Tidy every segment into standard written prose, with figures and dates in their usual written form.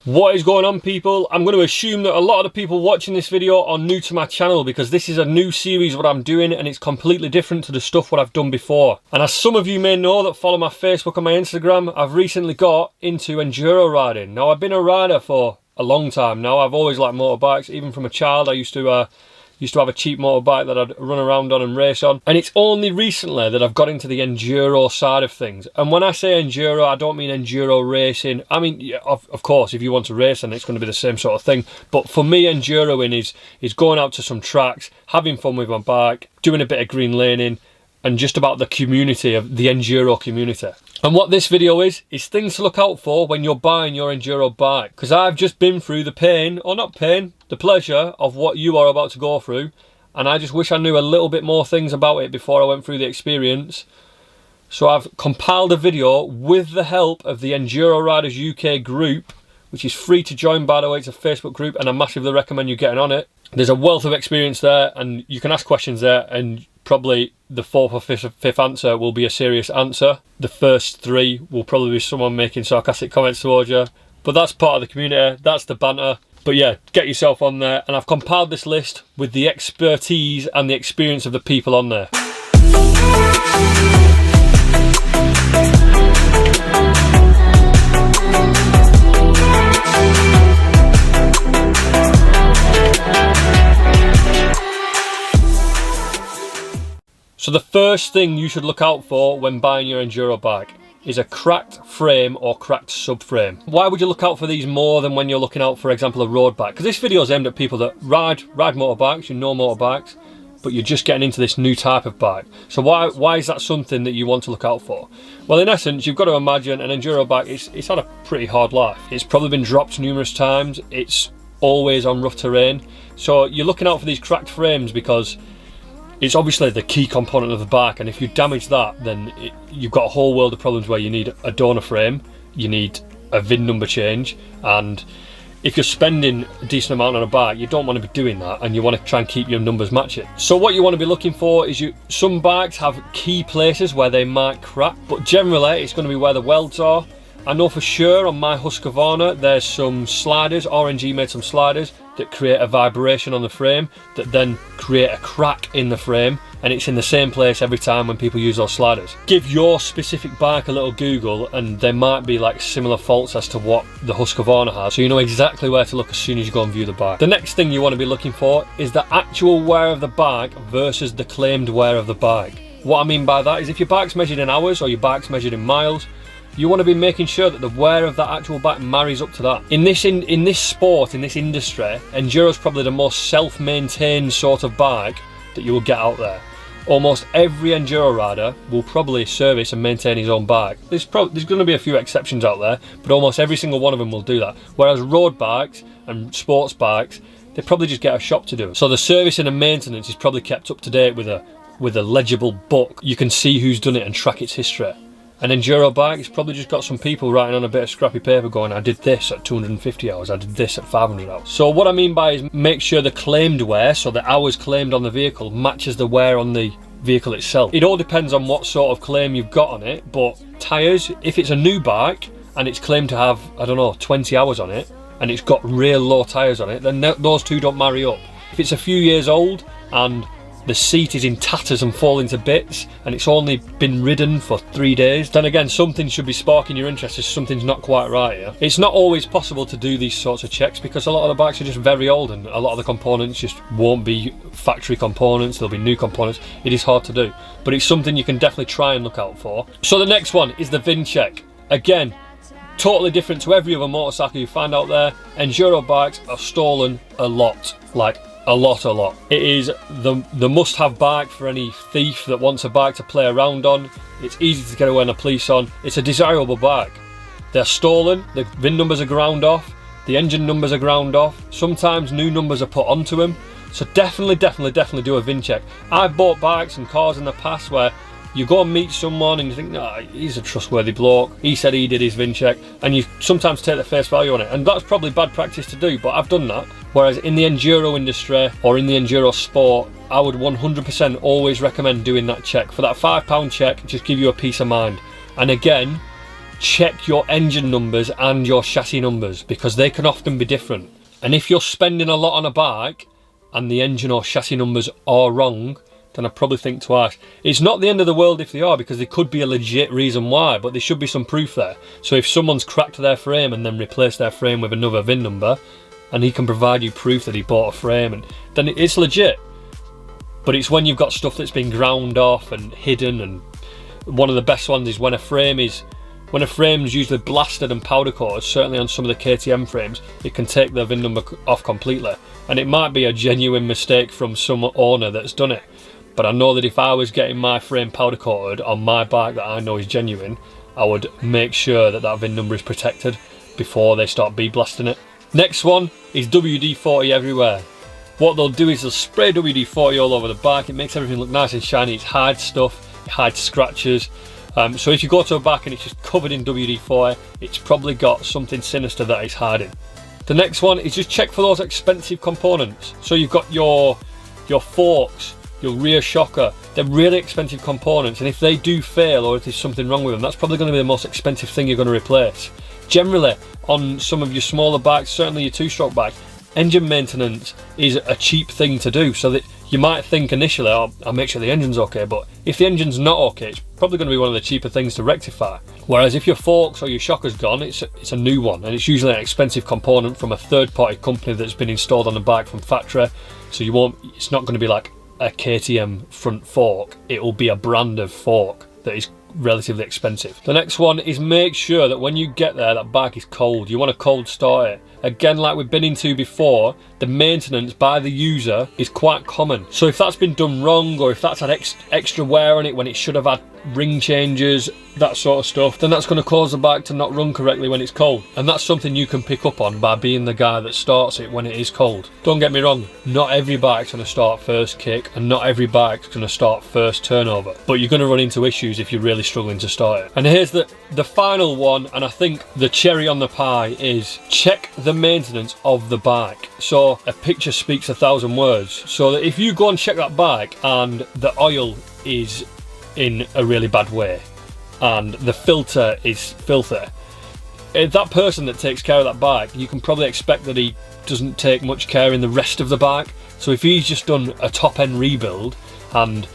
What is going on, people? I'm going to assume that a lot of the people watching this video are new to my channel because this is a new series what I'm doing and it's completely different to the stuff what I've done before. And as some of you may know that follow my Facebook and my Instagram, I've recently got into enduro riding. Now, I've been a rider for a long time now. I've always liked motorbikes. Even from a child, I used to have a cheap motorbike that I'd run around on and race on. And it's only recently that I've got into the enduro side of things. And when I say enduro, I don't mean enduro racing. I mean, yeah, of course, if you want to race, then it's going to be the same sort of thing. But for me, enduroing is going out to some tracks, having fun with my bike, doing a bit of green laning, and just about the community of the enduro community. And what this video is things to look out for when you're buying your enduro bike. Because I've just been through the pain, or not pain, the pleasure of what you are about to go through. And I just wish I knew a little bit more things about it before I went through the experience. So I've compiled a video with the help of the Enduro Riders UK group, which is free to join, by the way. It's a Facebook group and I massively recommend you getting on it. There's a wealth of experience there and you can ask questions there, and probably the fourth or fifth answer will be a serious answer. The first three will probably be someone making sarcastic comments towards you. But that's part of the community, that's the banter. But yeah, get yourself on there. And I've compiled this list with the expertise and the experience of the people on there. So the first thing you should look out for when buying your enduro bike is a cracked frame or cracked subframe. Why would you look out for these more than when you're looking out, for example, a road bike? Because this video is aimed at people that ride motorbikes, you know motorbikes, but you're just getting into this new type of bike. So why is that something that you want to look out for? Well, in essence, you've got to imagine an enduro bike, it's had a pretty hard life. It's probably been dropped numerous times. It's always on rough terrain. So you're looking out for these cracked frames because it's obviously the key component of the bike, and if you damage that, then you've got a whole world of problems where you need a donor frame, you need a VIN number change, and if you're spending a decent amount on a bike, you don't want to be doing that, and you want to try and keep your numbers matching. So what you want to be looking for is some bikes have key places where they might crack, but generally it's going to be where the welds are. I know for sure on my Husqvarna there's some sliders, RNG made some sliders that create a vibration on the frame that then create a crack in the frame, and it's in the same place every time when people use those sliders. Give your specific bike a little Google and there might be like similar faults as to what the Husqvarna has, so you know exactly where to look as soon as you go and view the bike. The next thing you want to be looking for is the actual wear of the bike versus the claimed wear of the bike. What I mean by that is if your bike's measured in hours or your bike's measured in miles, you want to be making sure that the wear of that actual bike marries up to that. In this sport, in this industry, enduro is probably the most self-maintained sort of bike that you will get out there. Almost every enduro rider will probably service and maintain his own bike. There's going to be a few exceptions out there, but almost every single one of them will do that. Whereas road bikes and sports bikes, they probably just get a shop to do. So the servicing and maintenance is probably kept up to date with a legible book. You can see who's done it and track its history. An enduro bike, it's probably just got some people writing on a bit of scrappy paper going, I did this at 250 hours, I did this at 500 hours. So what I mean by is make sure the claimed wear, so the hours claimed on the vehicle, matches the wear on the vehicle itself. It all depends on what sort of claim you've got on it, but tyres, if it's a new bike and it's claimed to have, I don't know, 20 hours on it, and it's got real low tyres on it, then those two don't marry up. If it's a few years old and the seat is in tatters and falling to bits and it's only been ridden for 3 days, then again something should be sparking your interest as something's not quite right here. It's not always possible to do these sorts of checks because a lot of the bikes are just very old and a lot of the components just won't be factory components, there'll be new components. It is hard to do, but it's something you can definitely try and look out for. So the next one is the VIN check. Again, totally different to every other motorcycle you find out there. Enduro bikes are stolen a lot, like a lot. It is the must-have bike for any thief that wants a bike to play around on. It's easy to get away on a police on. It's a desirable bike. They're stolen, the VIN numbers are ground off, the engine numbers are ground off, sometimes new numbers are put onto them. So definitely do a VIN check. I've bought bikes and cars in the past where you go and meet someone and you think, nah, he's a trustworthy bloke, he said he did his VIN check, and you sometimes take the face value on it, and that's probably bad practice to do, but I've done that. Whereas in the enduro industry or in the enduro sport, I would 100% always recommend doing that check. For that £5 check, just give you a peace of mind. And again, check your engine numbers and your chassis numbers, because they can often be different. And if you're spending a lot on a bike and the engine or chassis numbers are wrong, then I probably think twice. It's not the end of the world if they are, because there could be a legit reason why, but there should be some proof there. So if someone's cracked their frame and then replaced their frame with another VIN number, and he can provide you proof that he bought a frame, and then it's legit. But it's when you've got stuff that's been ground off and hidden, and one of the best ones is when a frame's usually blasted and powder coated. Certainly on some of the KTM frames, it can take the VIN number off completely, and it might be a genuine mistake from some owner that's done it. But I know that if I was getting my frame powder coated on my bike that I know is genuine, I would make sure that that VIN number is protected before they start bead blasting it. Next one is WD-40 everywhere. What they'll do is they'll spray WD-40 all over the bike. It makes everything look nice and shiny. It hides stuff, it hides scratches. So if you go to a bike and it's just covered in WD-40, it's probably got something sinister that it's hiding. The next one is just check for those expensive components. So you've got your forks, your rear shocker. They're really expensive components, and if they do fail or if there's something wrong with them, that's probably going to be the most expensive thing you're going to replace. Generally, on some of your smaller bikes, certainly your two-stroke bike, engine maintenance is a cheap thing to do, so that you might think initially, oh, I'll make sure the engine's okay, but if the engine's not okay, it's probably going to be one of the cheaper things to rectify. Whereas if your forks or your shocker's gone, it's a new one, and it's usually an expensive component from a third-party company that's been installed on the bike from factory, so it's not going to be like a KTM front fork, it will be a brand of fork that is relatively expensive. The next one is make sure that when you get there, that bike is cold. You want to cold start it. Again, like we've been into before, the maintenance by the user is quite common. So if that's been done wrong, or if that's had extra wear on it when it should have had ring changes, that sort of stuff, then that's going to cause the bike to not run correctly when it's cold. And that's something you can pick up on by being the guy that starts it when it is cold. Don't get me wrong, not every bike's going to start first kick, and not every bike's going to start first turnover, but you're going to run into issues if you're really struggling to start it. And here's the final one, and I think the cherry on the pie, is check the maintenance of the bike. So a picture speaks 1,000 words. So that if you go and check that bike and the oil is in a really bad way and the filter is filthy, that person that takes care of that bike, you can probably expect that he doesn't take much care in the rest of the bike. So if he's just done a top end rebuild and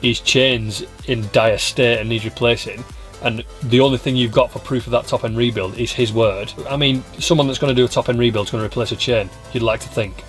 his chain's in dire state and needs replacing, and the only thing you've got for proof of that top end rebuild is his word, I mean, someone that's going to do a top end rebuild is going to replace a chain, you'd like to think.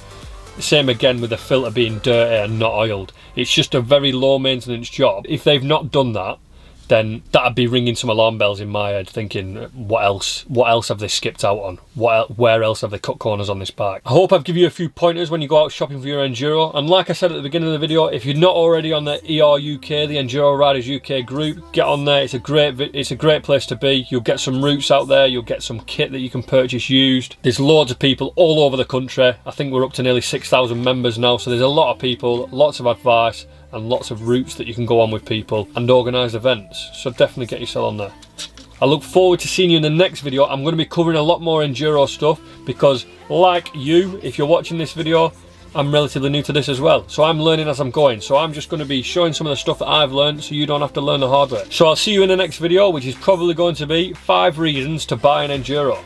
Same again with the filter being dirty and not oiled. It's just a very low maintenance job. If they've not done that, then that'd be ringing some alarm bells in my head, thinking, what else have they skipped out on? Where else have they cut corners on this bike? I hope I've given you a few pointers when you go out shopping for your Enduro. And like I said at the beginning of the video, if you're not already on the ER UK, the Enduro Riders UK group, get on there. It's a great place to be. You'll get some routes out there. You'll get some kit that you can purchase used. There's loads of people all over the country. I think we're up to nearly 6,000 members now. So there's a lot of people, lots of advice, and lots of routes that you can go on with people and organise events. So definitely get yourself on there. I look forward to seeing you in the next video. I'm going to be covering a lot more Enduro stuff because, like you, if you're watching this video, I'm relatively new to this as well. So I'm learning as I'm going. So I'm just going to be showing some of the stuff that I've learned so you don't have to learn the hard way. So I'll see you in the next video, which is probably going to be 5 reasons to buy an Enduro.